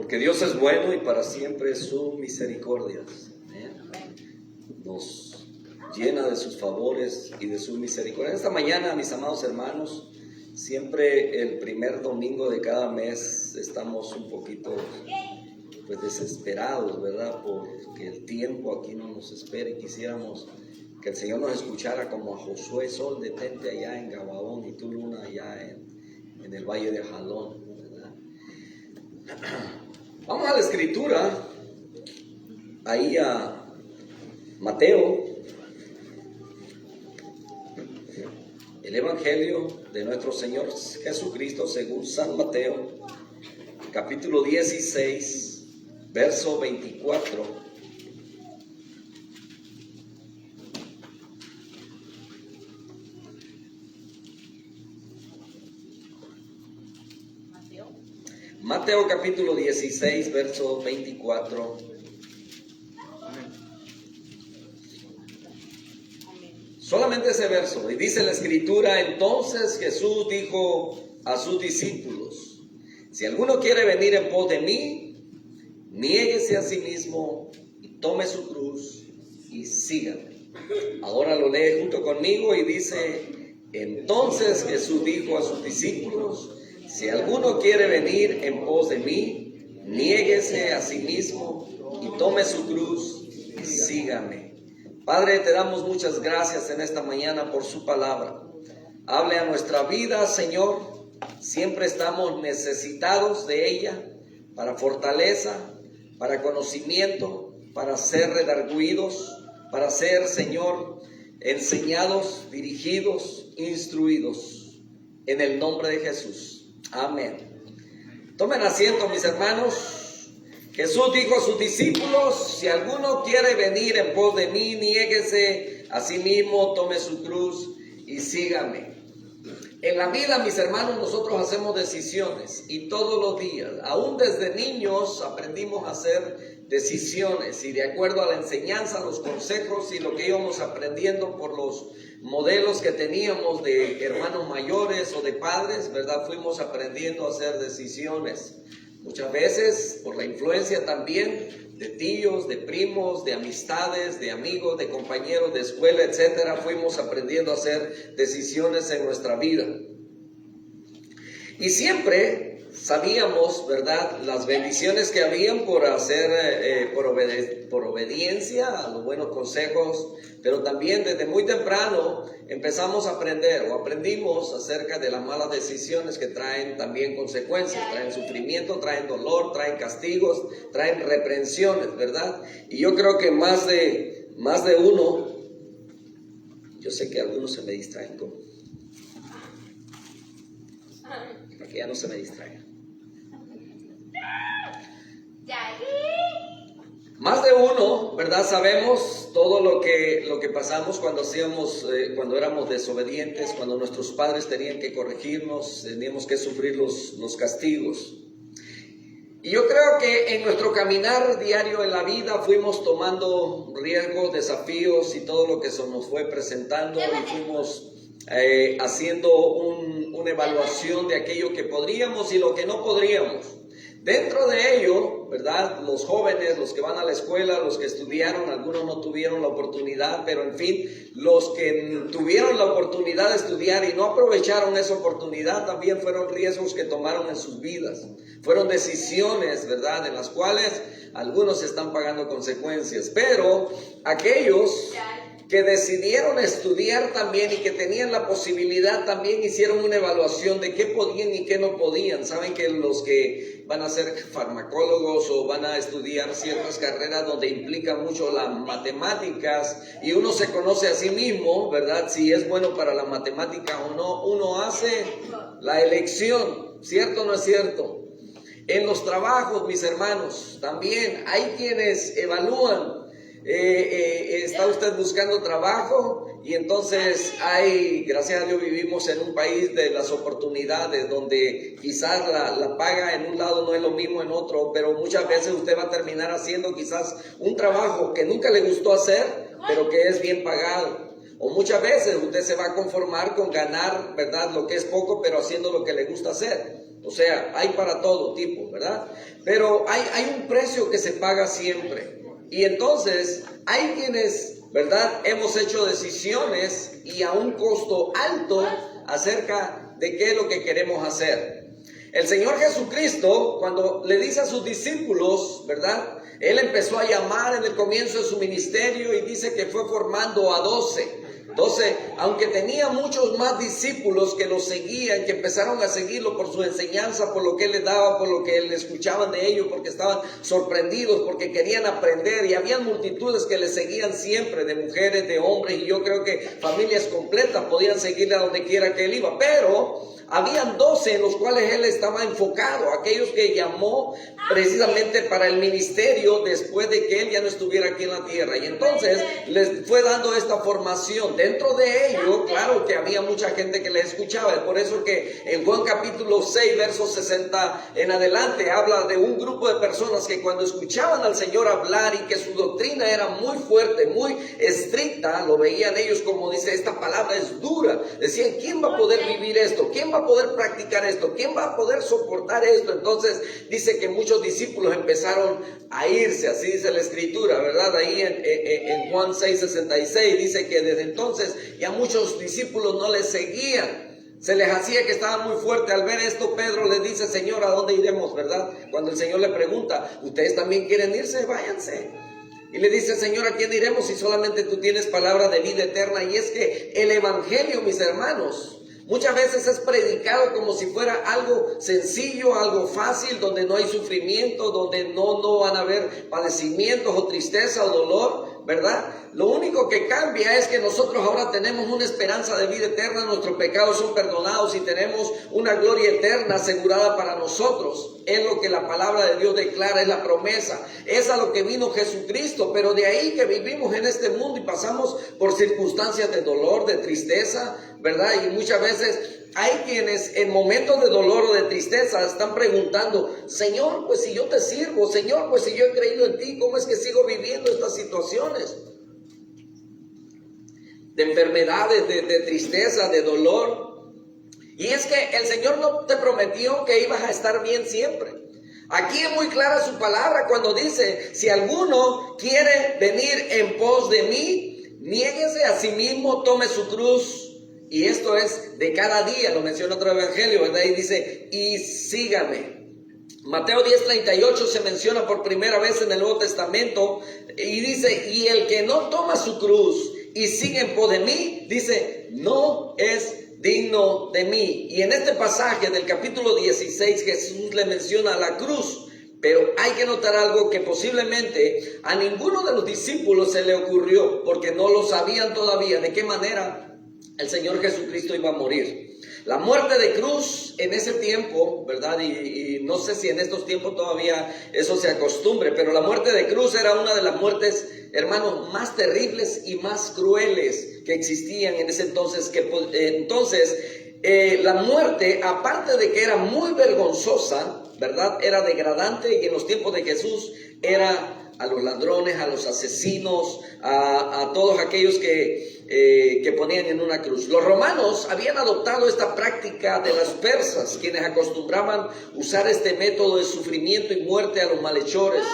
Porque Dios es bueno y para siempre es su misericordia. Nos llena de sus favores y de su misericordia. Esta mañana, mis amados hermanos, siempre el primer domingo de cada mes estamos un poquito pues desesperados, ¿verdad? Porque el tiempo aquí no nos espera y quisiéramos que el Señor nos escuchara como a Josué: Sol, detente allá en Gabaón, y tú, Luna, allá en el valle de Jalón, ¿verdad? Vamos a la escritura, ahí a Mateo, el Evangelio de nuestro Señor Jesucristo según San Mateo, capítulo 16, verso 24. Mateo capítulo 16, verso 24. Solamente ese verso. Y dice la escritura: entonces Jesús dijo a sus discípulos: si alguno quiere venir en pos de mí, niéguese a sí mismo y tome su cruz y sígame. Ahora lo lee junto conmigo y dice: entonces Jesús dijo a sus discípulos: si alguno quiere venir en pos de mí, niéguese a sí mismo y tome su cruz y sígame. Padre, te damos muchas gracias en esta mañana por su palabra. Hable a nuestra vida, Señor. Siempre estamos necesitados de ella para fortaleza, para conocimiento, para ser redarguidos, para ser, Señor, enseñados, dirigidos, instruidos. En el nombre de Jesús. Amén. Tomen asiento, mis hermanos. Jesús dijo a sus discípulos: si alguno quiere venir en pos de mí, niéguese a sí mismo, tome su cruz y sígame. En la vida, mis hermanos, nosotros hacemos decisiones y todos los días, aún desde niños, aprendimos a hacer decisiones y de acuerdo a la enseñanza, los consejos y lo que íbamos aprendiendo por los modelos que teníamos de hermanos mayores o de padres, ¿verdad? Fuimos aprendiendo a hacer decisiones. Muchas veces por la influencia también de tíos, de primos, de amistades, de amigos, de compañeros de escuela, etcétera, fuimos aprendiendo a hacer decisiones en nuestra vida. Y siempre sabíamos, ¿verdad?, las bendiciones que habían por hacer, por obediencia a los buenos consejos, pero también desde muy temprano empezamos a aprender o aprendimos acerca de las malas decisiones que traen también consecuencias, traen sufrimiento, traen dolor, traen castigos, traen reprensiones, ¿verdad? Y yo creo que más de uno, yo sé que algunos se me distraen para que ya no se me distraigan. Más de uno, ¿verdad? Sabemos todo lo que pasamos cuando éramos desobedientes, cuando nuestros padres tenían que corregirnos, teníamos que sufrir los castigos. Y yo creo que en nuestro caminar diario en la vida fuimos tomando riesgos, desafíos y todo lo que se nos fue presentando, y fuimos haciendo una evaluación de aquello que podríamos y lo que no podríamos. Dentro de ello, ¿verdad?, los jóvenes, los que van a la escuela, los que estudiaron, algunos no tuvieron la oportunidad, pero en fin, los que tuvieron la oportunidad de estudiar y no aprovecharon esa oportunidad, también fueron riesgos que tomaron en sus vidas. Fueron decisiones, ¿verdad?, en las cuales algunos están pagando consecuencias, pero aquellos que decidieron estudiar también y que tenían la posibilidad también hicieron una evaluación de qué podían y qué no podían. Saben que los que van a ser farmacólogos o van a estudiar ciertas carreras donde implica mucho las matemáticas y uno se conoce a sí mismo, ¿verdad?, si es bueno para la matemática o no, uno hace la elección, ¿cierto o no es cierto? En los trabajos, mis hermanos, también hay quienes evalúan. Está usted buscando trabajo y entonces gracias a Dios vivimos en un país de las oportunidades donde quizás la paga en un lado no es lo mismo en otro, pero muchas veces usted va a terminar haciendo quizás un trabajo que nunca le gustó hacer, pero que es bien pagado. O muchas veces usted se va a conformar con ganar, ¿verdad?, lo que es poco, pero haciendo lo que le gusta hacer. O sea, hay para todo tipo, ¿verdad? Pero hay un precio que se paga siempre. Y entonces hay quienes, ¿verdad? Hemos hecho decisiones y a un costo alto acerca de qué es lo que queremos hacer. El Señor Jesucristo, cuando le dice a sus discípulos, ¿verdad? Él empezó a llamar en el comienzo de su ministerio y dice que fue formando a 12. Entonces, aunque tenía muchos más discípulos que lo seguían, que empezaron a seguirlo por su enseñanza, por lo que él les daba, por lo que le escuchaban de ellos, porque estaban sorprendidos, porque querían aprender, y había multitudes que le seguían siempre, de mujeres, de hombres, y yo creo que familias completas podían seguirle a donde quiera que él iba, pero habían 12 en los cuales él estaba enfocado, aquellos que llamó precisamente para el ministerio después de que él ya no estuviera aquí en la tierra. Y entonces les fue dando esta formación. Dentro de ello, claro que había mucha gente que les escuchaba. Es por eso que en Juan capítulo 6, versos 60 en adelante, habla de un grupo de personas que cuando escuchaban al Señor hablar y que su doctrina era muy fuerte, muy estricta, lo veían ellos como dice, esta palabra es dura. Decían, ¿quién va a poder vivir esto? ¿Quién va a poder practicar esto? ¿Quién va a poder soportar esto? Entonces dice que muchos discípulos empezaron a irse, así dice la escritura, ¿verdad? Ahí en Juan 6:66 dice que desde entonces ya muchos discípulos no les seguían. Se les hacía que estaba muy fuerte. Al ver esto, Pedro les dice, Señor, ¿a dónde iremos? ¿Verdad? Cuando el Señor le pregunta, ¿ustedes también quieren irse? Váyanse. Y le dice, Señor, ¿a quién iremos si solamente tú tienes palabra de vida eterna? Y es que el evangelio, mis hermanos, muchas veces es predicado como si fuera algo sencillo, algo fácil, donde no hay sufrimiento, donde no van a haber padecimientos o tristeza o dolor, ¿verdad? Lo único que cambia es que nosotros ahora tenemos una esperanza de vida eterna, nuestros pecados son perdonados y tenemos una gloria eterna asegurada para nosotros. Es lo que la palabra de Dios declara, es la promesa, es a lo que vino Jesucristo, pero de ahí que vivimos en este mundo y pasamos por circunstancias de dolor, de tristeza, ¿verdad? Y muchas veces hay quienes en momentos de dolor o de tristeza están preguntando, Señor, pues si yo te sirvo, Señor, pues si yo he creído en ti, ¿cómo es que sigo viviendo estas situaciones? De enfermedades, de tristeza, de dolor. Y es que el Señor no te prometió que ibas a estar bien siempre. Aquí es muy clara su palabra cuando dice, si alguno quiere venir en pos de mí, niéguese a sí mismo, tome su cruz. Y esto es de cada día, lo menciona otro evangelio, ¿verdad? Y dice, y sígame. Mateo 10:38 se menciona por primera vez en el Nuevo Testamento y dice, y el que no toma su cruz y sigue en pos de mí, dice, no es digno de mí. Y en este pasaje del capítulo 16 Jesús le menciona la cruz, pero hay que notar algo que posiblemente a ninguno de los discípulos se le ocurrió, porque no lo sabían todavía de qué manera el Señor Jesucristo iba a morir. La muerte de cruz en ese tiempo, ¿verdad? Y no sé si en estos tiempos todavía eso se acostumbre, pero la muerte de cruz era una de las muertes, hermanos, más terribles y más crueles que existían en ese entonces. La muerte, aparte de que era muy vergonzosa, ¿verdad? Era degradante, y en los tiempos de Jesús era a los ladrones, a los asesinos, a todos aquellos que ponían en una cruz. Los romanos habían adoptado esta práctica de los persas, quienes acostumbraban usar este método de sufrimiento y muerte a los malhechores.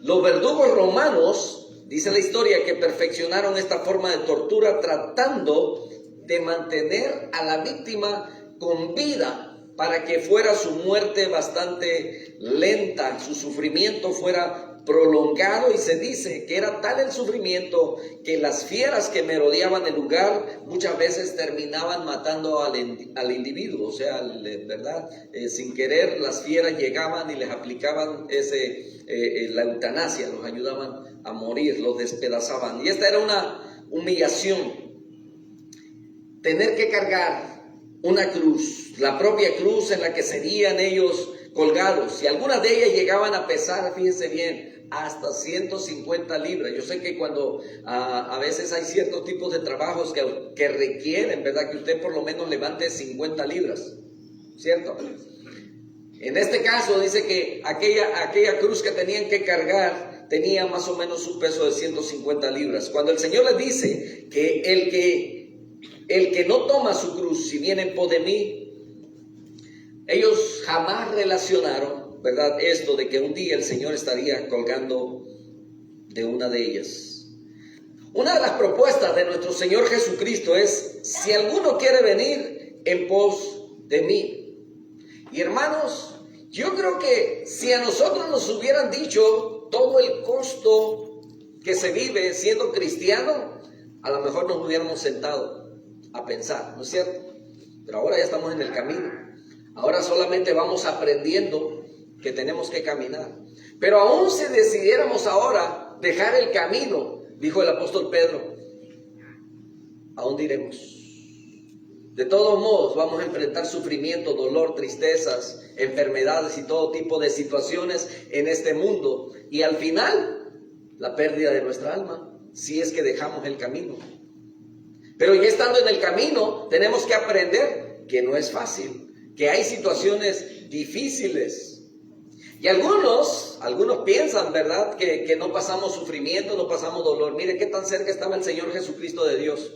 Los verdugos romanos, dice la historia, que perfeccionaron esta forma de tortura tratando de mantener a la víctima con vida para que fuera su muerte bastante lenta, su sufrimiento fuera prolongado, y se dice que era tal el sufrimiento que las fieras que merodeaban el lugar muchas veces terminaban matando al individuo, o sea, ¿verdad? Sin querer las fieras llegaban y les aplicaban la eutanasia, los ayudaban a morir, los despedazaban. Y esta era una humillación, tener que cargar una cruz, la propia cruz en la que serían ellos colgados, y algunas de ellas llegaban a pesar, fíjense bien, hasta 150 libras. Yo sé que cuando a veces hay ciertos tipos de trabajos que requieren, ¿verdad?, que usted por lo menos levante 50 libras, ¿cierto? En este caso dice que aquella cruz que tenían que cargar tenía más o menos un peso de 150 libras. Cuando el Señor les dice que el que no toma su cruz, si viene en pos de mí, Ellos jamás relacionaron, ¿verdad?, esto de que un día el Señor estaría colgando de una de ellas. Una de las propuestas de nuestro Señor Jesucristo es: si alguno quiere venir en pos de mí. Y hermanos, yo creo que si a nosotros nos hubieran dicho todo el costo que se vive siendo cristiano, a lo mejor nos hubiéramos sentado a pensar, ¿no es cierto? Pero ahora ya estamos en el camino. Ahora solamente vamos aprendiendo que tenemos que caminar. Pero aún si decidiéramos ahora dejar el camino, dijo el apóstol Pedro, ¿a dónde iremos? De todos modos vamos a enfrentar sufrimiento, dolor, tristezas, enfermedades y todo tipo de situaciones en este mundo. Y al final, la pérdida de nuestra alma, si es que dejamos el camino. Pero ya estando en el camino, tenemos que aprender que no es fácil, que hay situaciones difíciles. Y algunos piensan, ¿verdad?, que no pasamos sufrimiento, no pasamos dolor. Mire qué tan cerca estaba el Señor Jesucristo de Dios.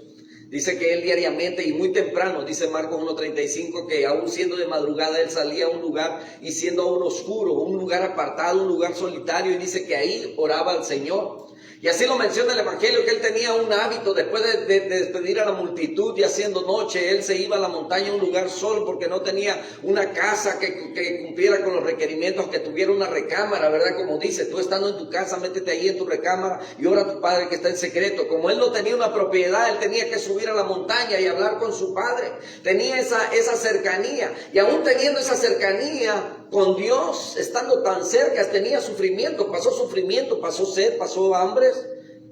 Dice que Él diariamente y muy temprano, dice Marcos 1:35, que aún siendo de madrugada Él salía a un lugar y siendo aún oscuro, un lugar apartado, un lugar solitario, y dice que ahí oraba al Señor. Y así lo menciona el Evangelio, que Él tenía un hábito: después de despedir a la multitud y haciendo noche, Él se iba a la montaña, a un lugar solo, porque no tenía una casa que cumpliera con los requerimientos, que tuviera una recámara, ¿verdad? Como dice, tú estando en tu casa, métete ahí en tu recámara y ora a tu Padre que está en secreto. Como Él no tenía una propiedad, Él tenía que subir a la montaña y hablar con su Padre. Tenía esa cercanía, y aún teniendo esa cercanía con Dios, estando tan cerca, tenía sufrimiento, pasó sed, pasó hambre,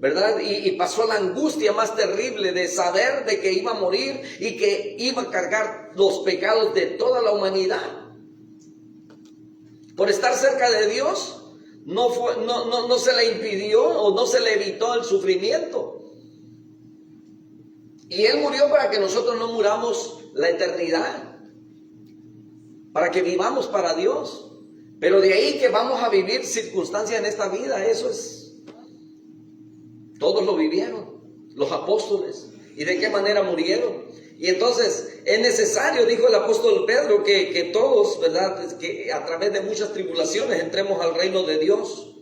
¿verdad? Y pasó la angustia más terrible de saber de que iba a morir y que iba a cargar los pecados de toda la humanidad. Por estar cerca de Dios, no se le impidió o no se le evitó el sufrimiento. Y Él murió para que nosotros no muramos la eternidad, para que vivamos para Dios. Pero de ahí que vamos a vivir circunstancias en esta vida, eso es, todos lo vivieron, los apóstoles. ¿Y de qué manera murieron? Y entonces es necesario, dijo el apóstol Pedro, que todos, ¿verdad?, que a través de muchas tribulaciones entremos al reino de Dios.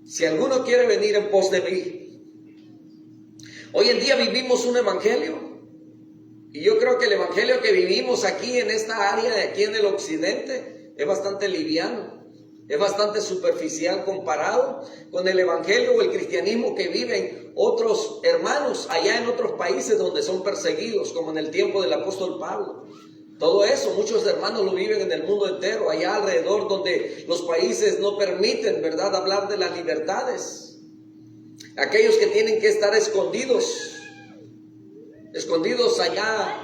Si alguno quiere venir en pos de mí. Hoy en día vivimos un evangelio, y yo creo que el evangelio que vivimos aquí en esta área de aquí en el occidente es bastante liviano, es bastante superficial comparado con el evangelio o el cristianismo que viven otros hermanos allá en otros países donde son perseguidos, como en el tiempo del apóstol Pablo. Todo eso, muchos hermanos lo viven en el mundo entero, allá alrededor donde los países no permiten, ¿verdad?, hablar de las libertades. Aquellos que tienen que estar escondidos allá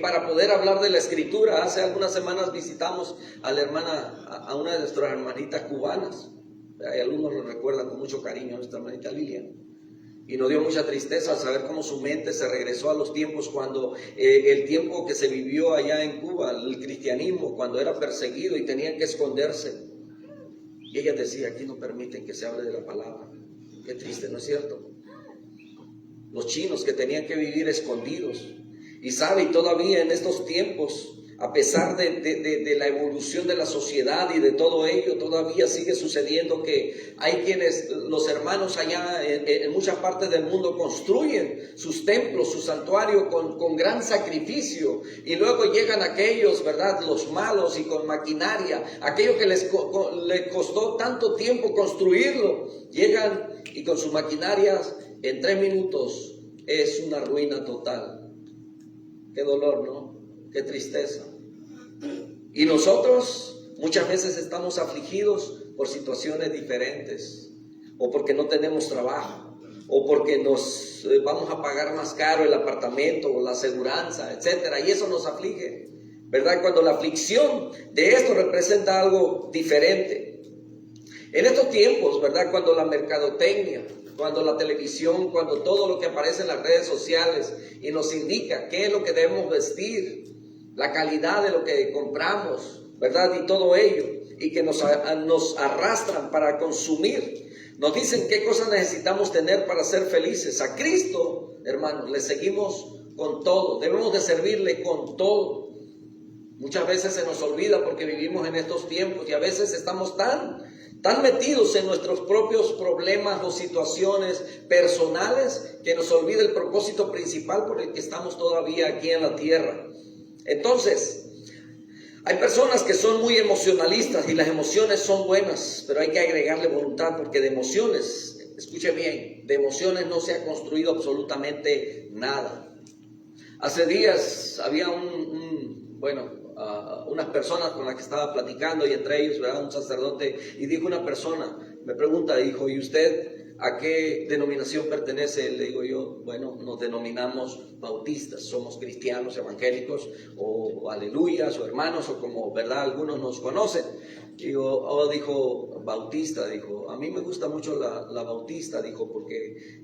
para poder hablar de la Escritura. Hace algunas semanas visitamos a la hermana, a una de nuestras hermanitas cubanas. Hay algunos lo recuerdan con mucho cariño, a nuestra hermanita Lilian. Y nos dio mucha tristeza saber cómo su mente se regresó a los tiempos cuando el tiempo que se vivió allá en Cuba, el cristianismo, cuando era perseguido y tenían que esconderse. Y ella decía: aquí no permiten que se hable de la palabra. Qué triste, ¿no es cierto? Los chinos que tenían que vivir escondidos. Y sabe, y todavía en estos tiempos, a pesar de la evolución de la sociedad y de todo ello, todavía sigue sucediendo que hay quienes, los hermanos allá en muchas partes del mundo, construyen sus templos, su santuario con gran sacrificio, y luego llegan aquellos, ¿verdad?, los malos, y con maquinaria, aquellos que les costó tanto tiempo construirlo, llegan y con sus maquinarias en 3 minutos es una ruina total. Qué dolor, ¿no? Qué tristeza. Y nosotros muchas veces estamos afligidos por situaciones diferentes, o porque no tenemos trabajo, o porque nos vamos a pagar más caro el apartamento o la aseguranza, etcétera, y eso nos aflige, ¿verdad? Cuando la aflicción de esto representa algo diferente. En estos tiempos, ¿verdad?, cuando la mercadotecnia, cuando la televisión, cuando todo lo que aparece en las redes sociales y nos indica qué es lo que debemos vestir, la calidad de lo que compramos, ¿verdad?, y todo ello, y que nos arrastran para consumir, nos dicen qué cosas necesitamos tener para ser felices. A Cristo, hermanos, le seguimos con todo, debemos de servirle con todo. Muchas veces se nos olvida porque vivimos en estos tiempos y a veces estamos tan metidos en nuestros propios problemas o situaciones personales que nos olvida el propósito principal por el que estamos todavía aquí en la tierra. Entonces, hay personas que son muy emocionalistas y las emociones son buenas, pero hay que agregarle voluntad porque de emociones, escuche bien, de emociones no se ha construido absolutamente nada. Hace días había unas personas con las que estaba platicando y entre ellos, ¿verdad?, un sacerdote, y dijo una persona, me pregunta, dijo, ¿y usted a qué denominación pertenece? Le digo yo, bueno, nos denominamos bautistas, somos cristianos evangélicos o aleluyas o hermanos o como, ¿verdad?, algunos nos conocen. Dijo, bautista, dijo, a mí me gusta mucho la bautista, dijo, porque,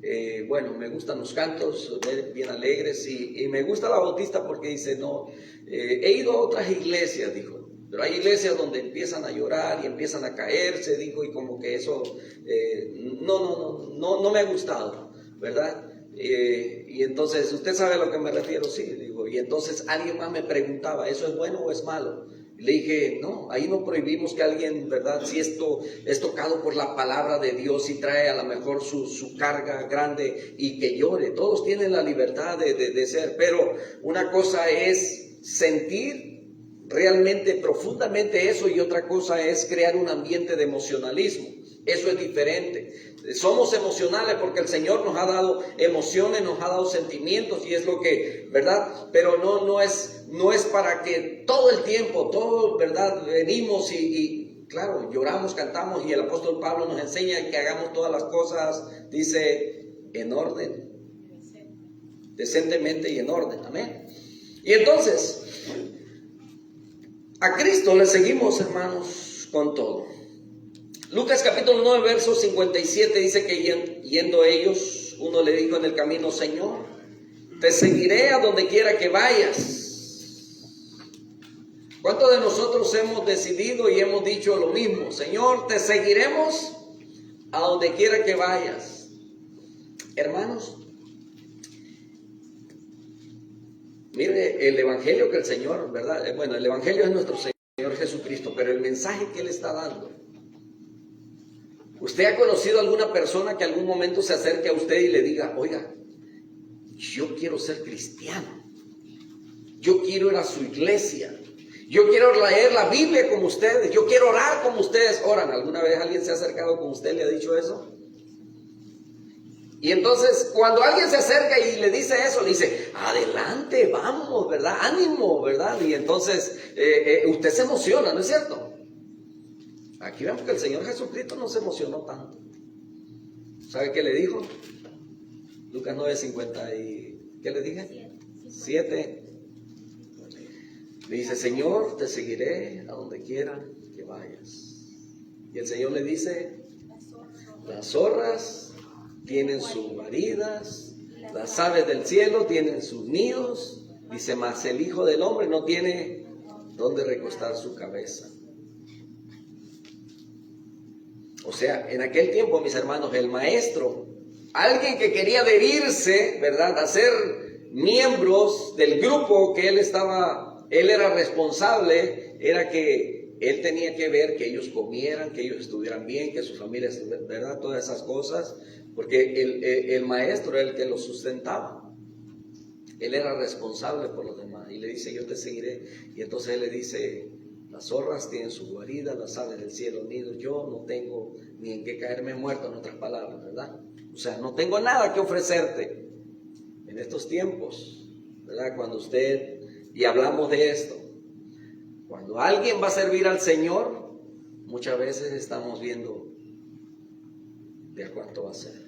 me gustan los cantos bien alegres y me gusta la bautista porque dice, no, he ido a otras iglesias, dijo, pero hay iglesias donde empiezan a llorar y empiezan a caerse, dijo, y como que eso no me ha gustado, ¿verdad? Y entonces, ¿usted sabe a lo que me refiero? Sí, digo, y entonces alguien más me preguntaba, ¿eso es bueno o es malo? Le dije, no, ahí no prohibimos que alguien, ¿verdad? Si esto es tocado por la palabra de Dios y trae a lo mejor su carga grande y que llore, todos tienen la libertad de ser, pero una cosa es sentir realmente profundamente eso y otra cosa es crear un ambiente de emocionalismo. Eso es diferente. Somos emocionales porque el Señor nos ha dado emociones, nos ha dado sentimientos y es lo que, ¿verdad? Pero no es para que todo el tiempo, todo, ¿verdad? Venimos y claro, lloramos, cantamos y el apóstol Pablo nos enseña que hagamos todas las cosas, dice, en orden, decentemente y en orden, amén. Y entonces, a Cristo le seguimos, hermanos, con todo. Lucas capítulo 9, verso 57 dice que yendo ellos, uno le dijo en el camino, Señor, te seguiré a donde quiera que vayas. ¿Cuántos de nosotros hemos decidido y hemos dicho lo mismo? Señor, te seguiremos a donde quiera que vayas. Hermanos, mire el evangelio que el Señor, ¿verdad? Bueno, el evangelio es nuestro Señor Jesucristo, pero el mensaje que Él está dando. ¿Usted ha conocido a alguna persona que algún momento se acerque a usted y le diga, oiga, yo quiero ser cristiano, yo quiero ir a su iglesia, yo quiero leer la Biblia como ustedes, yo quiero orar como ustedes oran? ¿Alguna vez alguien se ha acercado con usted y le ha dicho eso? Y entonces cuando alguien se acerca y le dice eso, le dice, adelante, vamos, ¿verdad? Ánimo, ¿verdad? Y entonces usted se emociona, ¿no es cierto? Aquí vemos que el Señor Jesucristo no se emocionó tanto. ¿Sabe qué le dijo? Lucas 9:50 y... ¿qué le dije? 7. Le dice, Señor, te seguiré a donde quiera que vayas. Y el Señor le dice, las zorras tienen sus guaridas, las aves del cielo tienen sus nidos. Dice, mas el Hijo del Hombre no tiene donde recostar su cabeza. O sea, en aquel tiempo, mis hermanos, el maestro, alguien que quería adherirse, ¿verdad?, a ser miembros del grupo que él era responsable, era que él tenía que ver que ellos comieran, que ellos estuvieran bien, que sus familias, ¿verdad?, todas esas cosas, porque el maestro era el que los sustentaba. Él era responsable por los demás y le dice, yo te seguiré. Y entonces él le dice, las zorras tienen su guarida, las aves del cielo nidos. Yo no tengo ni en qué caerme muerto, en otras palabras, ¿verdad? O sea, no tengo nada que ofrecerte en estos tiempos, ¿verdad? Cuando y hablamos de esto, cuando alguien va a servir al Señor, muchas veces estamos viendo de a cuánto va a ser.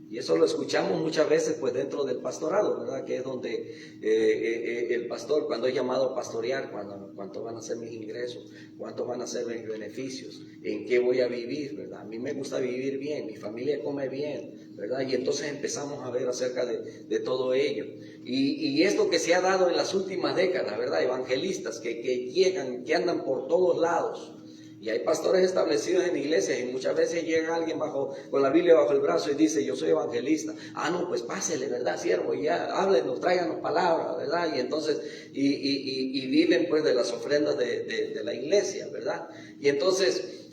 Y eso lo escuchamos muchas veces pues dentro del pastorado, ¿verdad? Que es donde el pastor, cuando es llamado a pastorear, cuánto van a ser mis ingresos, cuántos van a ser mis beneficios, en qué voy a vivir, ¿verdad? A mí me gusta vivir bien, mi familia come bien, ¿verdad? Y entonces empezamos a ver acerca de todo ello. Y esto que se ha dado en las últimas décadas, ¿verdad? Evangelistas que llegan, que andan por todos lados. Y hay pastores establecidos en iglesias y muchas veces llega alguien con la Biblia bajo el brazo y dice, yo soy evangelista. Ah, no, pues pásele, ¿verdad, siervo? Y ya, háblenos, tráiganos palabras, ¿verdad? Y entonces, y viven pues de las ofrendas de la iglesia, ¿verdad? Y entonces,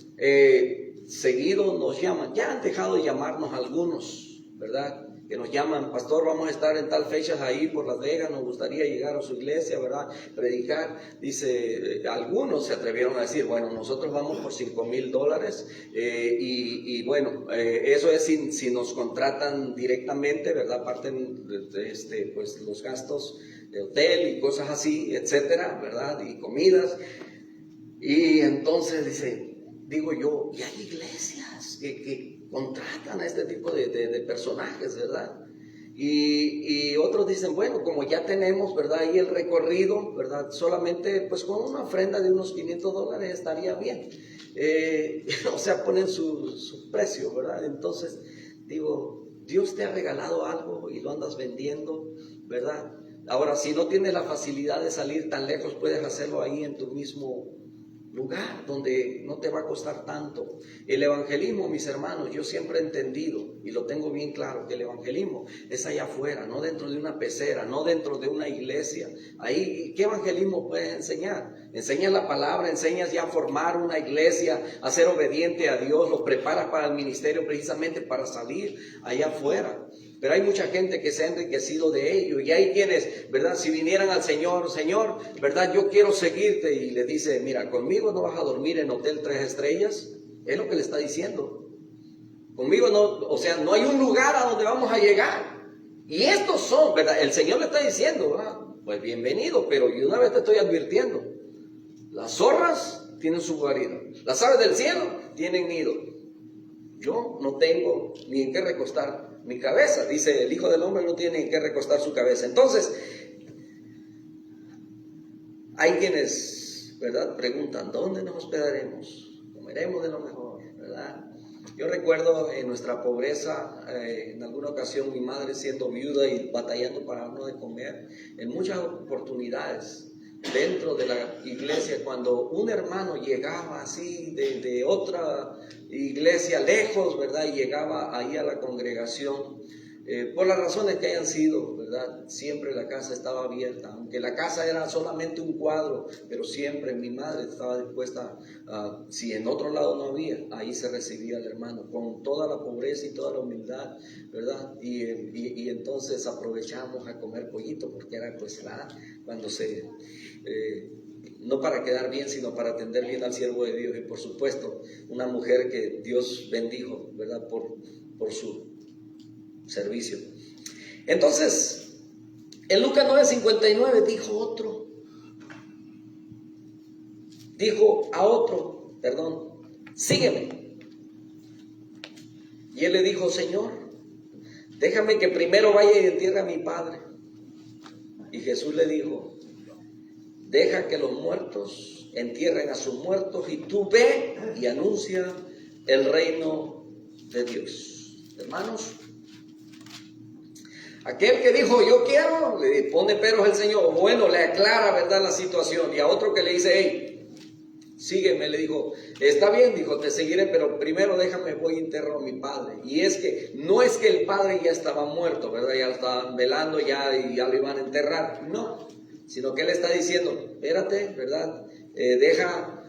seguido nos llaman, ya han dejado de llamarnos algunos, ¿verdad? Que nos llaman, pastor, vamos a estar en tal fechas ahí por Las Vegas, nos gustaría llegar a su iglesia, ¿verdad? Predicar. Dice, algunos se atrevieron a decir, bueno, nosotros vamos por $5,000, y bueno, eso es si nos contratan directamente, ¿verdad? Parten pues los gastos de hotel y cosas así, etcétera, ¿verdad? Y comidas. Y entonces digo yo, y hay iglesias que contratan a este tipo de personajes, ¿verdad? Y otros dicen, bueno, como ya tenemos, ¿verdad? Ahí el recorrido, ¿verdad? Solamente pues con una ofrenda de unos $500 estaría bien. O sea, ponen su precio, ¿verdad? Entonces digo, Dios te ha regalado algo y lo andas vendiendo, ¿verdad? Ahora, si no tienes la facilidad de salir tan lejos, puedes hacerlo ahí en tu mismo lugar donde no te va a costar tanto. El evangelismo, mis hermanos, yo siempre he entendido y lo tengo bien claro, que el evangelismo es allá afuera, no dentro de una pecera, no dentro de una iglesia. Ahí, ¿qué evangelismo puedes enseñar? Enseñas la palabra, enseñas ya a formar una iglesia, a ser obediente a Dios, los preparas para el ministerio precisamente para salir allá afuera. Pero hay mucha gente que se ha enriquecido de ello. Y hay quienes, ¿verdad? Si vinieran al Señor, ¿verdad? Yo quiero seguirte. Y le dice, mira, conmigo no vas a dormir en hotel 3 estrellas. Es lo que le está diciendo. Conmigo no, o sea, no hay un lugar a donde vamos a llegar. Y estos son, ¿verdad? El Señor le está diciendo, ¿verdad? Pues bienvenido, pero yo una vez te estoy advirtiendo. Las zorras tienen su guarida. Las aves del cielo tienen nido. Yo no tengo ni en qué recostar mi cabeza. Dice, el Hijo del Hombre no tiene en qué recostar su cabeza. Entonces, hay quienes, ¿verdad? Preguntan, ¿dónde nos hospedaremos? Comeremos de lo mejor, ¿verdad? Yo recuerdo en nuestra pobreza, en alguna ocasión mi madre siendo viuda y batallando para darnos de comer, en muchas oportunidades dentro de la iglesia, cuando un hermano llegaba así de otra iglesia lejos, ¿verdad? Y llegaba ahí a la congregación, por las razones que hayan sido, ¿verdad? Siempre la casa estaba abierta, aunque la casa era solamente un cuadro, pero siempre mi madre estaba dispuesta, si en otro lado no había, ahí se recibía al hermano, con toda la pobreza y toda la humildad, ¿verdad? Y entonces aprovechamos a comer pollito, porque era pues cuando no para quedar bien, sino para atender bien al siervo de Dios. Y por supuesto, una mujer que Dios bendijo, ¿verdad? Por su servicio. Entonces, en Lucas 9:59 dijo a otro, sígueme. Y él le dijo, Señor, déjame que primero vaya y entierre a mi padre. Y Jesús le dijo, deja que los muertos entierren a sus muertos y tú ve y anuncia el reino de Dios. Hermanos, aquel que dijo yo quiero, le pone peros el Señor. Bueno, le aclara, ¿verdad?, la situación. Y a otro que le dice, hey, sígueme, le dijo, está bien, dijo, te seguiré, pero primero déjame, voy y enterro a mi padre. Y es que, no es que el padre ya estaba muerto, ¿verdad? Ya lo estaban velando ya y ya lo iban a enterrar. No, sino que él está diciendo, espérate, ¿verdad? Llegarán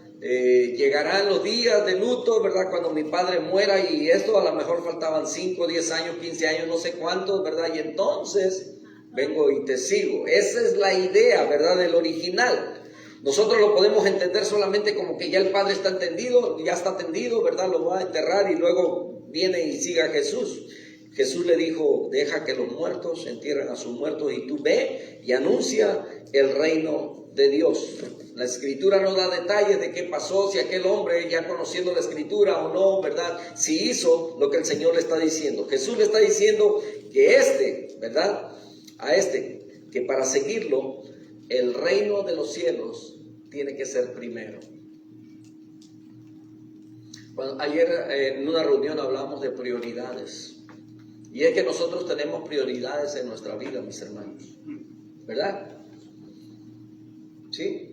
los días de luto, ¿verdad? Cuando mi padre muera, y esto a lo mejor faltaban 5, 10 años, 15 años, no sé cuántos, ¿verdad? Y entonces vengo y te sigo. Esa es la idea, ¿verdad? Del original. Nosotros lo podemos entender solamente como que ya el padre está entendido, ya está atendido, ¿verdad? Lo va a enterrar y luego viene y siga a Jesús. Jesús le dijo, deja que los muertos entierren a sus muertos y tú ve y anuncia el reino de Dios. La escritura no da detalles de qué pasó, si aquel hombre ya conociendo la escritura o no, ¿verdad? Si hizo lo que el Señor le está diciendo. Jesús le está diciendo que ¿verdad? Que para seguirlo, el reino de los cielos tiene que ser primero. Ayer en una reunión hablamos de prioridades. Y es que nosotros tenemos prioridades en nuestra vida, mis hermanos, ¿verdad? ¿Sí?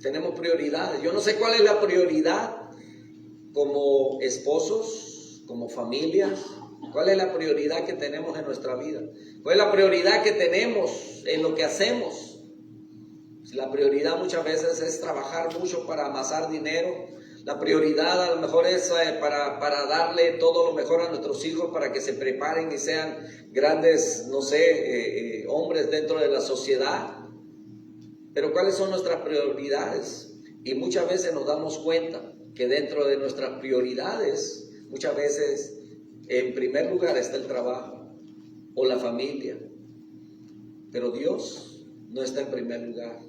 Tenemos prioridades. Yo no sé cuál es la prioridad como esposos, como familias? ¿Cuál es la prioridad que tenemos en nuestra vida? ¿Cuál es la prioridad que tenemos en lo que hacemos? Si la prioridad muchas veces es trabajar mucho para amasar dinero, la prioridad a lo mejor es para darle todo lo mejor a nuestros hijos para que se preparen y sean grandes, no sé, hombres dentro de la sociedad. Pero ¿cuáles son nuestras prioridades? Y muchas veces nos damos cuenta que dentro de nuestras prioridades, muchas veces en primer lugar está el trabajo o la familia. Pero Dios no está en primer lugar.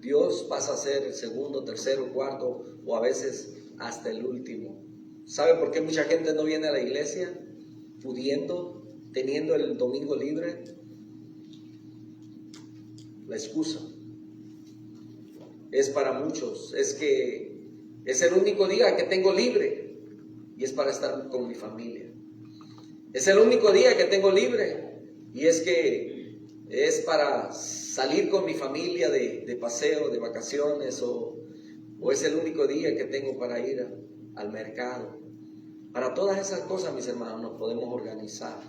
Dios pasa a ser el segundo, tercero, cuarto o a veces hasta el último. ¿Sabe por qué mucha gente no viene a la iglesia? Pudiendo, teniendo el domingo libre. La excusa es para muchos, es que es el único día que tengo libre y es para estar con mi familia. Es el único día que tengo libre y es que es para salir con mi familia de paseo, de vacaciones, o es el único día que tengo para ir al mercado. Para todas esas cosas, mis hermanos, nos podemos organizar.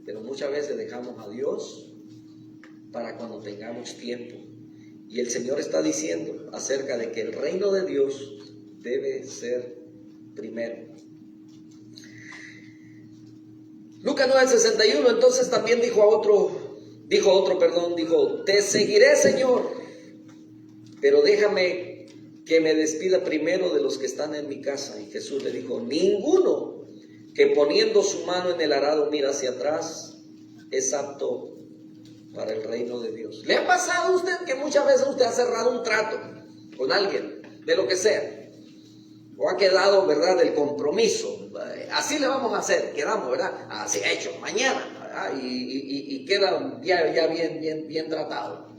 Pero muchas veces dejamos a Dios para cuando tengamos tiempo. Y el Señor está diciendo acerca de que el reino de Dios debe ser primero. Lucas 9:61, entonces también dijo, te seguiré, Señor, pero déjame que me despida primero de los que están en mi casa. Y Jesús le dijo, ninguno que poniendo su mano en el arado mira hacia atrás es apto para el reino de Dios. ¿Le ha pasado a usted que muchas veces usted ha cerrado un trato con alguien, de lo que sea? O ha quedado, ¿verdad?, del compromiso. Así le vamos a hacer, quedamos, ¿verdad? Así hecho, mañana, ¿verdad? Y queda ya bien tratado.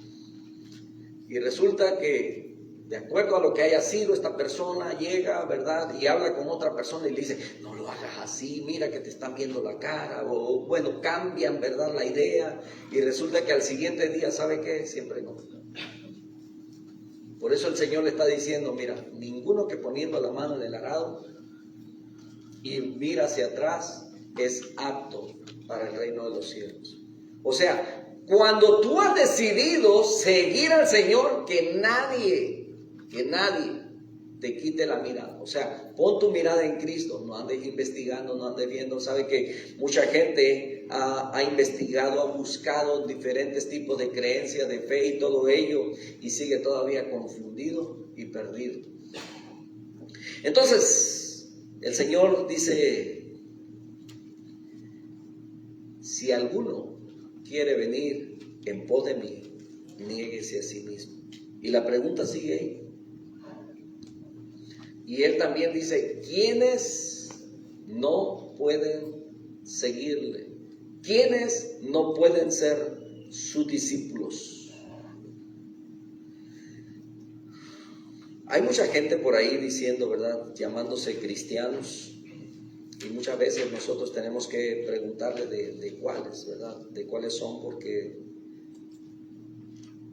Y resulta que, de acuerdo a lo que haya sido, esta persona llega, ¿verdad?, y habla con otra persona y le dice, no lo hagas así, mira que te están viendo la cara, o bueno, cambian, ¿verdad?, la idea, y resulta que al siguiente día, ¿sabe qué? Siempre no. Por eso el Señor le está diciendo, mira, ninguno que poniendo la mano en el arado y mira hacia atrás es apto para el reino de los cielos. O sea, cuando tú has decidido seguir al Señor, que nadie te quite la mirada. O sea, pon tu mirada en Cristo, no andes investigando, no andes viendo. Sabe que mucha gente ha investigado, ha buscado diferentes tipos de creencias, de fe y todo ello, y sigue todavía confundido y perdido. Entonces, el Señor dice, si alguno quiere venir en pos de mí, niéguese a sí mismo. Y la pregunta sigue ahí. Y él también dice, ¿quiénes no pueden seguirle? ¿Quiénes no pueden ser sus discípulos? Hay mucha gente por ahí diciendo, ¿verdad?, llamándose cristianos. Y muchas veces nosotros tenemos que preguntarle de cuáles, ¿verdad?, de cuáles son, porque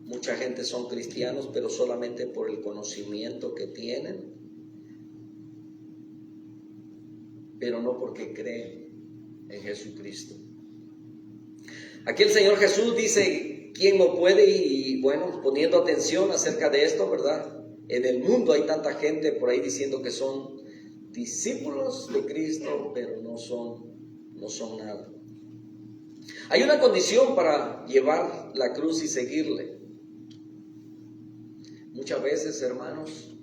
mucha gente son cristianos, pero solamente por el conocimiento que tienen, pero no porque creen en Jesucristo. Aquí el Señor Jesús dice, ¿quién no puede? Y bueno, poniendo atención acerca de esto, ¿verdad? En el mundo hay tanta gente por ahí diciendo que son discípulos de Cristo, pero no son nada. Hay una condición para llevar la cruz y seguirle. Muchas veces, hermanos,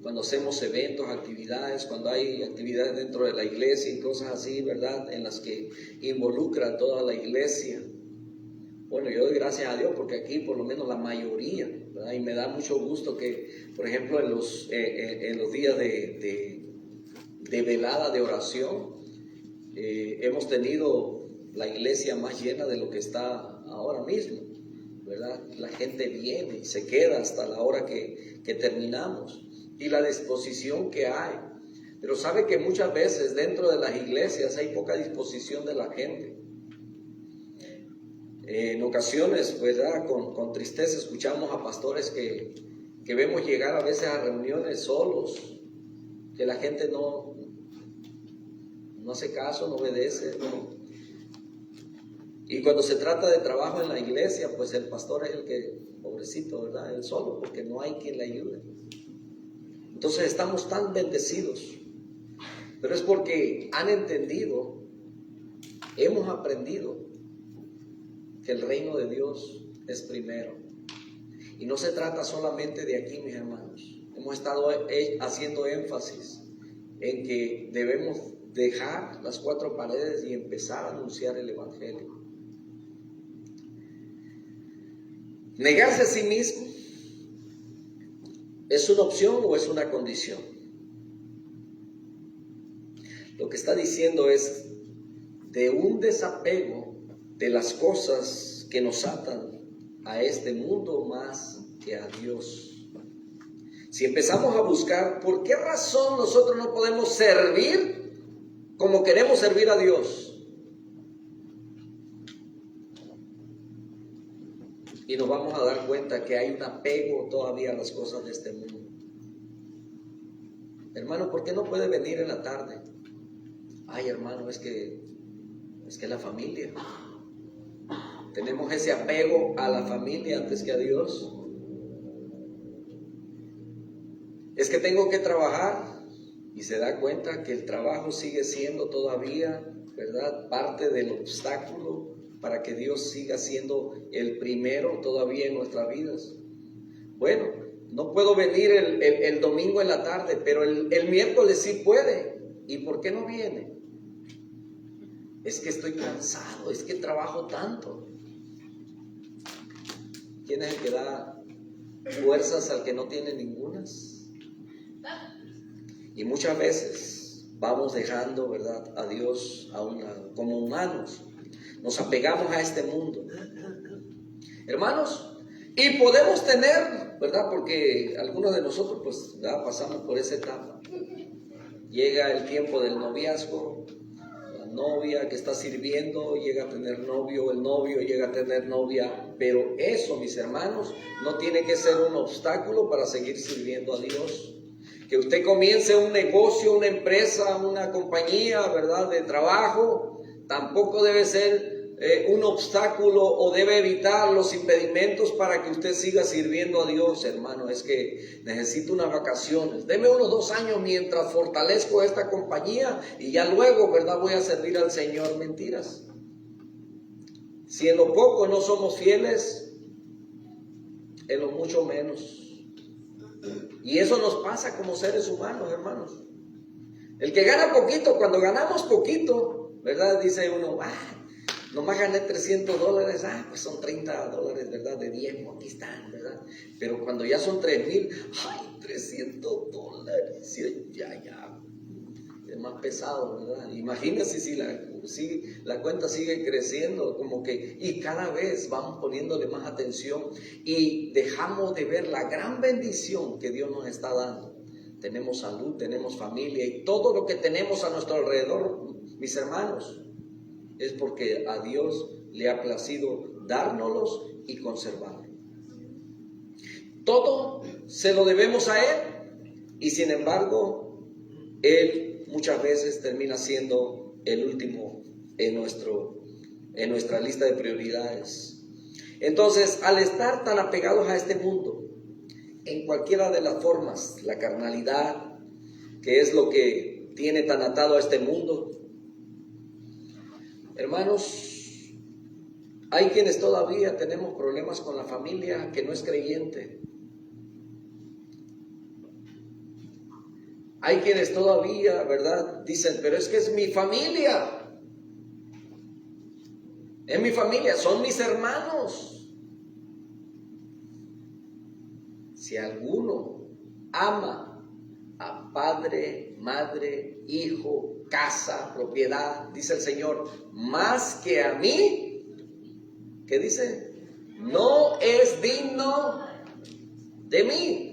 cuando hacemos eventos, actividades, cuando hay actividades dentro de la iglesia y cosas así, ¿verdad?, en las que involucran toda la iglesia. Bueno, yo doy gracias a Dios porque aquí por lo menos la mayoría, ¿verdad?, y me da mucho gusto que, por ejemplo, en los días de velada de oración, hemos tenido la iglesia más llena de lo que está ahora mismo, ¿verdad? La gente viene y se queda hasta la hora que terminamos. Y la disposición que hay. Pero sabe que muchas veces dentro de las iglesias hay poca disposición de la gente. En ocasiones, ¿verdad?, con tristeza escuchamos a pastores que que vemos llegar a veces a reuniones solos, que la gente no hace caso, no obedece, no. Y cuando se trata de trabajo en la iglesia, pues el pastor es el que, pobrecito, ¿verdad? Él solo, porque no hay quien le ayude. Entonces estamos tan bendecidos, pero es porque han entendido, hemos aprendido que el reino de Dios es primero. Y no se trata solamente de aquí, mis hermanos. Hemos estado haciendo énfasis en que debemos dejar las cuatro paredes y empezar a anunciar el evangelio. ¿Negarse a sí mismo es una opción o es una condición? Lo que está diciendo es de un desapego de las cosas que nos atan a este mundo más que a Dios. Si empezamos a buscar por qué razón nosotros no podemos servir como queremos servir a Dios, y nos vamos a dar cuenta que hay un apego todavía a las cosas de este mundo. Hermano, ¿por qué no puede venir en la tarde? Ay, hermano, es que la familia. Tenemos ese apego a la familia antes que a Dios. Es que tengo que trabajar, y se da cuenta que el trabajo sigue siendo todavía, ¿verdad?, parte del obstáculo para que Dios siga siendo el primero todavía en nuestras vidas. Bueno, no puedo venir el domingo en la tarde, pero el miércoles sí puede. ¿Y por qué no viene? Es que estoy cansado, es que trabajo tanto. ¿Quién es el que da fuerzas al que no tiene ningunas? Y muchas veces vamos dejando, ¿verdad?, a Dios a un lado. Como humanos nos apegamos a este mundo, hermanos, y podemos tener, ¿verdad?, porque algunos de nosotros pues ya pasamos por esa etapa. Llega el tiempo del noviazgo, la novia que está sirviendo llega a tener novio, el novio llega a tener novia, pero eso, mis hermanos, no tiene que ser un obstáculo para seguir sirviendo a Dios. Que usted comience un negocio, una empresa, una compañía, ¿verdad?, de trabajo, tampoco debe ser un obstáculo o debe evitar los impedimentos para que usted siga sirviendo a Dios. Hermano, es que necesito unas vacaciones, deme unos 2 años mientras fortalezco esta compañía y ya luego, ¿verdad?, voy a servir al Señor. Mentiras. Si en lo poco no somos fieles, en lo mucho menos. Y eso nos pasa como seres humanos, hermanos. El que gana poquito, cuando ganamos poquito, ¿verdad?, dice uno, nomás gané $300, pues son $30, ¿verdad?, de diezmo, aquí están, ¿verdad? Pero cuando ya son 3,000, $300, ya, es más pesado, ¿verdad? Imagínense si la cuenta sigue creciendo, como que, y cada vez vamos poniéndole más atención y dejamos de ver la gran bendición que Dios nos está dando. Tenemos salud, tenemos familia y todo lo que tenemos a nuestro alrededor, mis hermanos, es porque a Dios le ha placido dárnoslos y conservarlos. Todo se lo debemos a Él, y sin embargo, Él muchas veces termina siendo el último en nuestra lista de prioridades. Entonces, al estar tan apegados a este mundo, en cualquiera de las formas, la carnalidad, que es lo que tiene tan atado a este mundo, hermanos, hay quienes todavía tenemos problemas con la familia que no es creyente. Hay quienes todavía, ¿verdad?, dicen, pero es que es mi familia. Es mi familia, son mis hermanos. Si alguno ama a padre, madre, hijo, casa, propiedad, dice el Señor, más que a mí, ¿qué dice? No es digno de mí.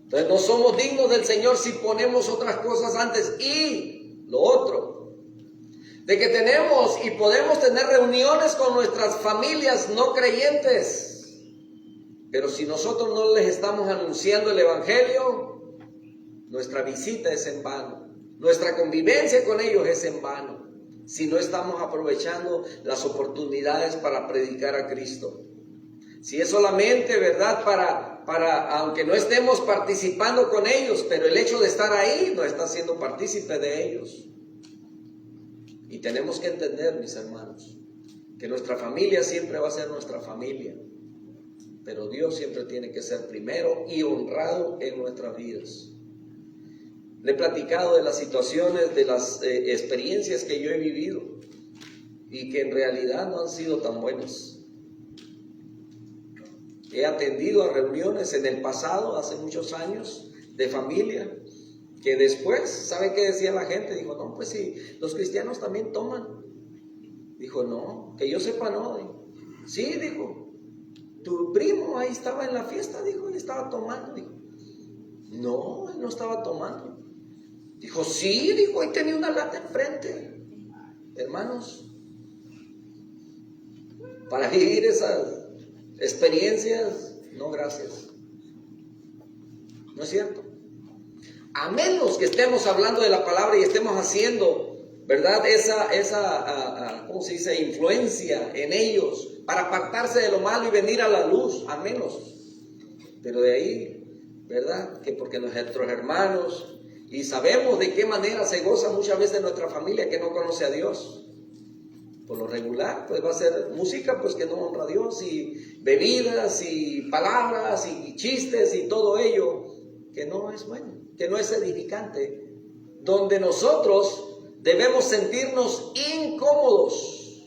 Entonces no somos dignos del Señor si ponemos otras cosas antes. Y lo otro, de que tenemos y podemos tener reuniones con nuestras familias no creyentes. Pero si nosotros no les estamos anunciando el Evangelio, nuestra visita es en vano. Nuestra convivencia con ellos es en vano, si no estamos aprovechando las oportunidades para predicar a Cristo. Si es solamente, ¿verdad?, aunque no estemos participando con ellos, pero el hecho de estar ahí nos está haciendo partícipe de ellos. Y tenemos que entender, mis hermanos, que nuestra familia siempre va a ser nuestra familia, pero Dios siempre tiene que ser primero y honrado en nuestras vidas. Le he platicado de las situaciones, de las experiencias que yo he vivido y que en realidad no han sido tan buenas. He atendido a reuniones en el pasado, hace muchos años, de familia, que después, ¿sabe qué decía la gente? Dijo, no, pues sí, los cristianos también toman. Dijo, no, que yo sepa no. Dijo, sí, dijo, tu primo ahí estaba en la fiesta, dijo, y estaba tomando. Dijo, no, él no estaba tomando. Dijo, sí, dijo, ahí tenía una lata enfrente. Hermanos, para vivir esas experiencias, no, gracias. ¿No es cierto? A menos que estemos hablando de la palabra y estemos haciendo, ¿verdad?, ¿cómo se dice?, influencia en ellos para apartarse de lo malo y venir a la luz, a menos. Pero de ahí, ¿verdad?, que porque nuestros hermanos, y sabemos de qué manera se goza muchas veces nuestra familia que no conoce a Dios. Por lo regular, pues va a ser música pues que no honra a Dios, y bebidas y palabras y chistes y todo ello que no es bueno, que no es edificante, donde nosotros debemos sentirnos incómodos,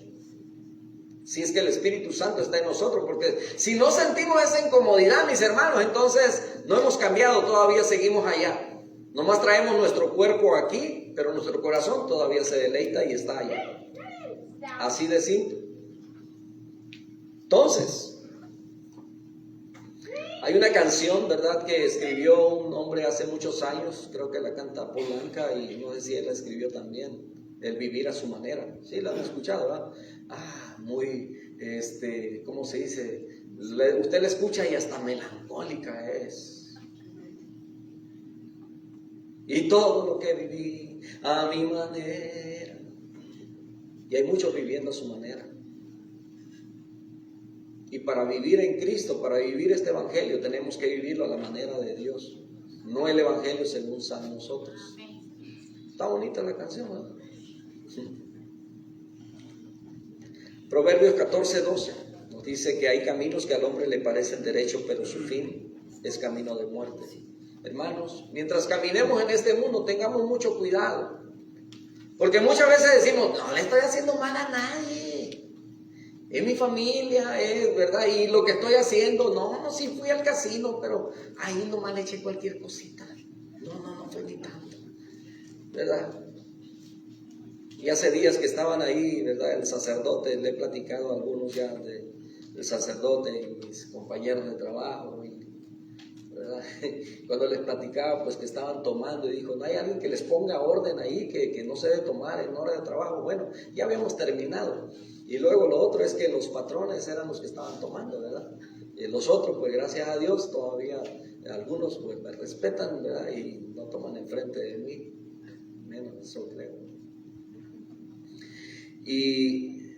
si es que el Espíritu Santo está en nosotros, porque si no sentimos esa incomodidad, mis hermanos, entonces no hemos cambiado, todavía seguimos allá. Nomás traemos nuestro cuerpo aquí, pero nuestro corazón todavía se deleita y está allá. Así de simple. Entonces, hay una canción, ¿verdad?, que escribió un hombre hace muchos años, creo que la canta Polanca, y no sé si él la escribió también, El vivir a su manera. Sí, la han escuchado, ¿verdad? Muy, ¿cómo se dice? Usted la escucha y hasta melancólica es. Y todo lo que viví a mi manera. Y hay muchos viviendo a su manera. Y para vivir en Cristo, para vivir este evangelio, tenemos que vivirlo a la manera de Dios, no el evangelio según saben nosotros. Está bonita la canción, ¿verdad? Proverbios 14:12 nos dice que hay caminos que al hombre le parecen derechos, pero su fin es camino de muerte. Hermanos, mientras caminemos en este mundo, tengamos mucho cuidado. Porque muchas veces decimos, no le estoy haciendo mal a nadie. Es mi familia, es verdad. Y lo que estoy haciendo, no, sí fui al casino, pero ahí nomás le eché cualquier cosita. No fue ni tanto. ¿Verdad? Y hace días que estaban ahí, ¿verdad?, el sacerdote, le he platicado a algunos ya del sacerdote y mis compañeros de trabajo. ¿Verdad? Cuando les platicaba, pues que estaban tomando, y dijo, no hay alguien que les ponga orden ahí, que no se debe tomar en hora de trabajo. Bueno, ya habíamos terminado. Y luego lo otro es que los patrones eran los que estaban tomando, ¿verdad? Y los otros, pues gracias a Dios, todavía algunos pues me respetan, ¿verdad?, y no toman enfrente de mí, menos eso creo. Y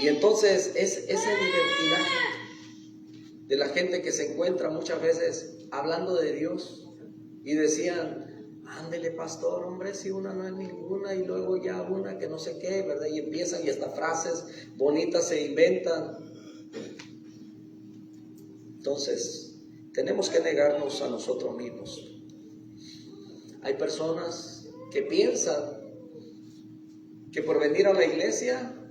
entonces es ese libertinaje de la gente que se encuentra muchas veces hablando de Dios y decían, ándele pastor, hombre, si una no es ninguna, y luego ya una que no sé qué, ¿verdad? Y empiezan, y hasta frases bonitas se inventan. Entonces, tenemos que negarnos a nosotros mismos. Hay personas que piensan que por venir a la iglesia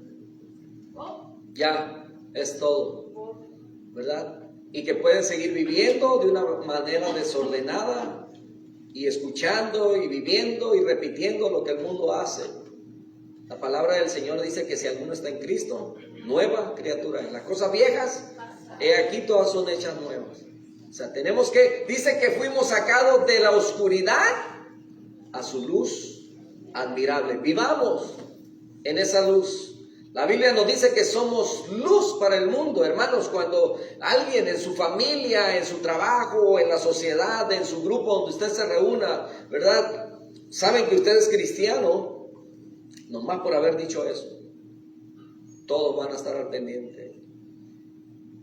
ya es todo, ¿verdad? Y que pueden seguir viviendo de una manera desordenada y escuchando y viviendo y repitiendo lo que el mundo hace. La palabra del Señor dice que si alguno está en Cristo, nueva criatura. En las cosas viejas, he aquí todas son hechas nuevas. O sea, dice que fuimos sacados de la oscuridad a su luz admirable. Vivamos en esa luz. La Biblia nos dice que somos luz para el mundo, hermanos. Cuando alguien en su familia, en su trabajo, en la sociedad, en su grupo donde usted se reúna, ¿verdad?, saben que usted es cristiano, nomás por haber dicho eso, todos van a estar al pendiente.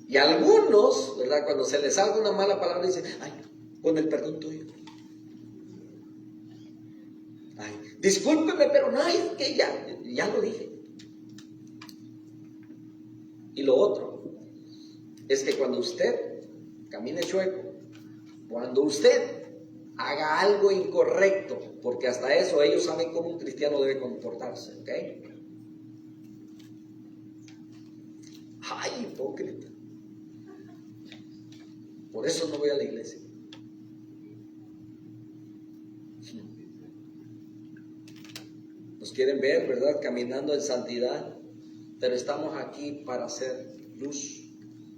Y algunos, ¿verdad?, cuando se les salga una mala palabra, dicen: ay, con el perdón tuyo. Ay, discúlpeme, pero no, es que ya lo dije. Y lo otro es que cuando usted camine chueco, cuando usted haga algo incorrecto, porque hasta eso ellos saben cómo un cristiano debe comportarse, ¿ok? Ay, hipócrita. Por eso no voy a la iglesia. Nos quieren ver, ¿verdad?, caminando en santidad, pero estamos aquí para hacer luz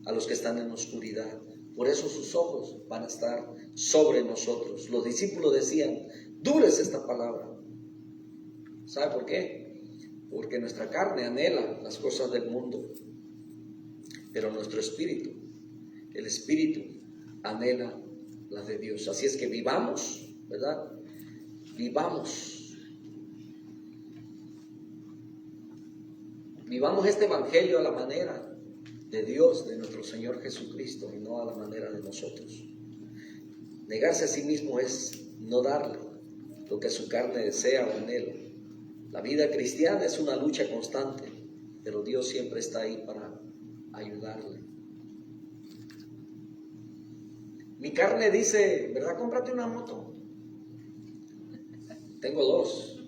a los que están en oscuridad. Por eso sus ojos van a estar sobre nosotros. Los discípulos decían: dura es esta palabra. ¿Sabe por qué? Porque nuestra carne anhela las cosas del mundo, pero nuestro espíritu, el espíritu, anhela las de Dios. Así es que vivamos, ¿verdad? Vivamos este evangelio a la manera de Dios, de nuestro Señor Jesucristo, y no a la manera de nosotros. Negarse a sí mismo es no darle lo que su carne desea o anhela. La vida cristiana es una lucha constante, pero Dios siempre está ahí para ayudarle. Mi carne dice, ¿verdad?, cómprate una moto. Tengo 2,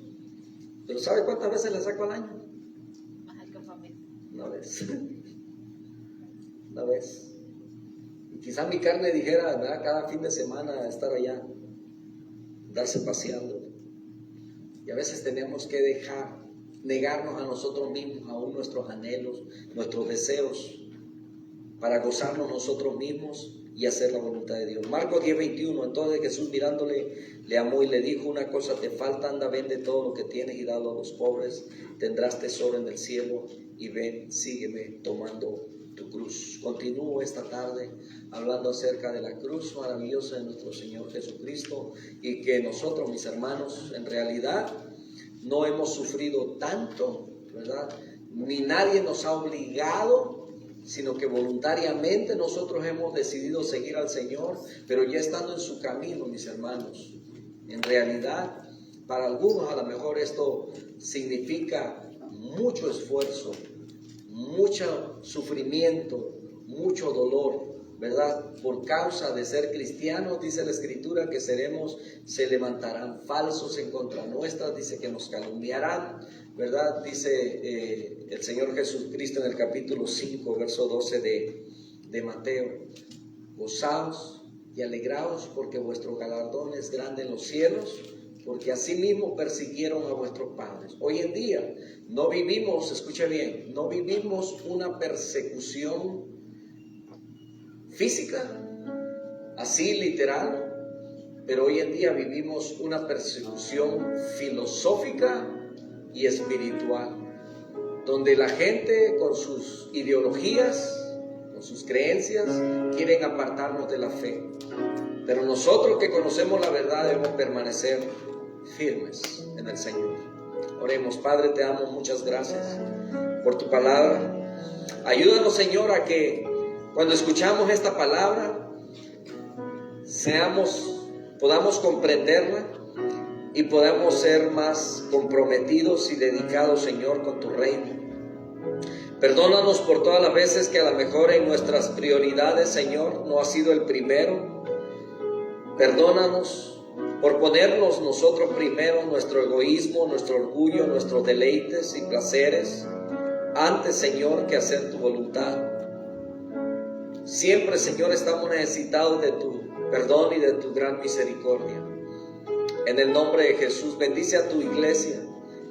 pero ¿sabe cuántas veces la saco al año? Una vez. Una vez. Y quizá mi carne dijera, ¿verdad?, cada fin de semana estar allá, darse paseando. Y a veces tenemos que negarnos a nosotros mismos, aún nuestros anhelos, nuestros deseos, para gozarnos nosotros mismos y hacer la voluntad de Dios. Marcos 10:21, entonces Jesús mirándole, le amó y le dijo: una cosa te falta, anda, vende todo lo que tienes y dalo a los pobres, tendrás tesoro en el cielo, y ven, sígueme tomando tu cruz. Continúo esta tarde hablando acerca de la cruz maravillosa de nuestro Señor Jesucristo, y que nosotros, mis hermanos, en realidad no hemos sufrido tanto, ¿verdad?, ni nadie nos ha obligado, sino que voluntariamente nosotros hemos decidido seguir al Señor, pero ya estando en su camino, mis hermanos. En realidad, para algunos a lo mejor esto significa mucho esfuerzo, mucho sufrimiento, mucho dolor, ¿verdad? Por causa de ser cristianos, dice la Escritura que se levantarán falsos en contra nuestra, dice que nos calumniarán, ¿verdad? Dice el Señor Jesucristo en el capítulo 5, verso 12 de Mateo: gozaos y alegraos, porque vuestro galardón es grande en los cielos, porque asimismo persiguieron a vuestros padres. Hoy en día no vivimos, escuche bien, no vivimos una persecución física, así literal, pero hoy en día vivimos una persecución filosófica y espiritual, donde la gente con sus ideologías, con sus creencias, quieren apartarnos de la fe. Pero nosotros que conocemos la verdad debemos permanecer firmes en el Señor. Oremos. Padre, te amo, muchas gracias por tu palabra. Ayúdanos, Señor, a que cuando escuchamos esta palabra podamos comprenderla y podamos ser más comprometidos y dedicados, Señor, con tu reino. Perdónanos por todas las veces que a lo mejor en nuestras prioridades, Señor, no ha sido el primero. Perdónanos por ponernos nosotros primero, nuestro egoísmo, nuestro orgullo, nuestros deleites y placeres, antes, Señor, que hacer tu voluntad. Siempre, Señor, estamos necesitados de tu perdón y de tu gran misericordia. En el nombre de Jesús, bendice a tu iglesia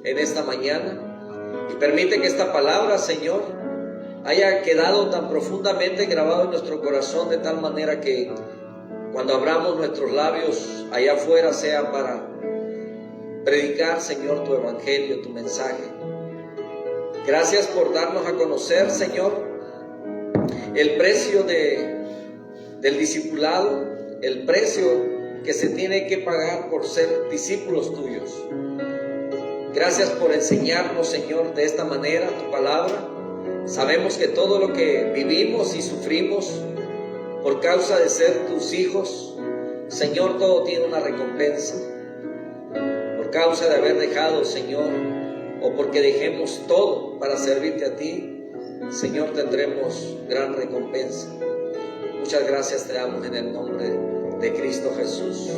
en esta mañana y permite que esta palabra, Señor, haya quedado tan profundamente grabado en nuestro corazón, de tal manera que cuando abramos nuestros labios allá afuera sea para predicar, Señor, tu evangelio, tu mensaje. Gracias por darnos a conocer, Señor, el precio del discipulado, el precio que se tiene que pagar por ser discípulos tuyos. Gracias por enseñarnos, Señor, de esta manera tu palabra. Sabemos que todo lo que vivimos y sufrimos por causa de ser tus hijos, Señor, todo tiene una recompensa. Por causa de haber dejado, Señor, o porque dejemos todo para servirte a ti, Señor, tendremos gran recompensa. Muchas gracias te damos en el nombre de Cristo Jesús.